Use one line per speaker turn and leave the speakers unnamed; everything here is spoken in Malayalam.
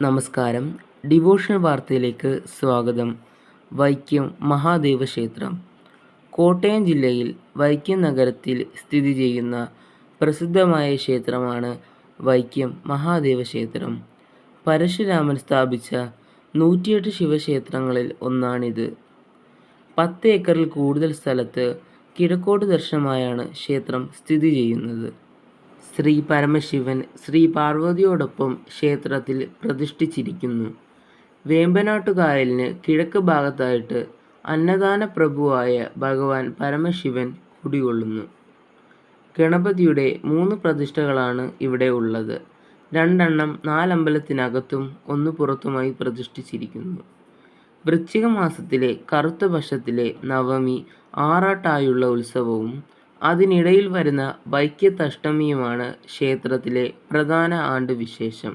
നമസ്കാരം. ഡിവോഷണൽ വാർത്തയിലേക്ക് സ്വാഗതം. വൈക്കം മഹാദേവ ക്ഷേത്രം. കോട്ടയം ജില്ലയിൽ വൈക്കം നഗരത്തിൽ സ്ഥിതി ചെയ്യുന്ന പ്രസിദ്ധമായ ക്ഷേത്രമാണ് വൈക്കം മഹാദേവ ക്ഷേത്രം. പരശുരാമൻ സ്ഥാപിച്ച 108 ശിവക്ഷേത്രങ്ങളിൽ ഒന്നാണിത്. 10 ഏക്കറിൽ കൂടുതൽ സ്ഥലത്ത് കിഴക്കോട്ട് ദർശനമായാണ് ക്ഷേത്രം സ്ഥിതി ചെയ്യുന്നത്. ശ്രീ പരമശിവൻ ശ്രീ പാർവതിയോടൊപ്പം ക്ഷേത്രത്തിൽ പ്രതിഷ്ഠിച്ചിരിക്കുന്നു. വേമ്പനാട്ടുകായലിന് കിഴക്ക് ഭാഗത്തായിട്ട് അന്നദാന പ്രഭുവായ ഭഗവാൻ പരമശിവൻ കുടികൊള്ളുന്നു. ഗണപതിയുടെ 3 പ്രതിഷ്ഠകളാണ് ഇവിടെ ഉള്ളത്. 2 എണ്ണം 4 അമ്പലത്തിനകത്തും 1 പുറത്തുമായി പ്രതിഷ്ഠിച്ചിരിക്കുന്നു. വൃശ്ചിക മാസത്തിലെ കറുത്ത പക്ഷത്തിലെ നവമി ആറാട്ടായുള്ള ഉത്സവവും അതിനിടയിൽ വരുന്ന വൈക്കത്തഷ്ടമിയുമാണ് ക്ഷേത്രത്തിലെ പ്രധാന ആണ്ടുവിശേഷം.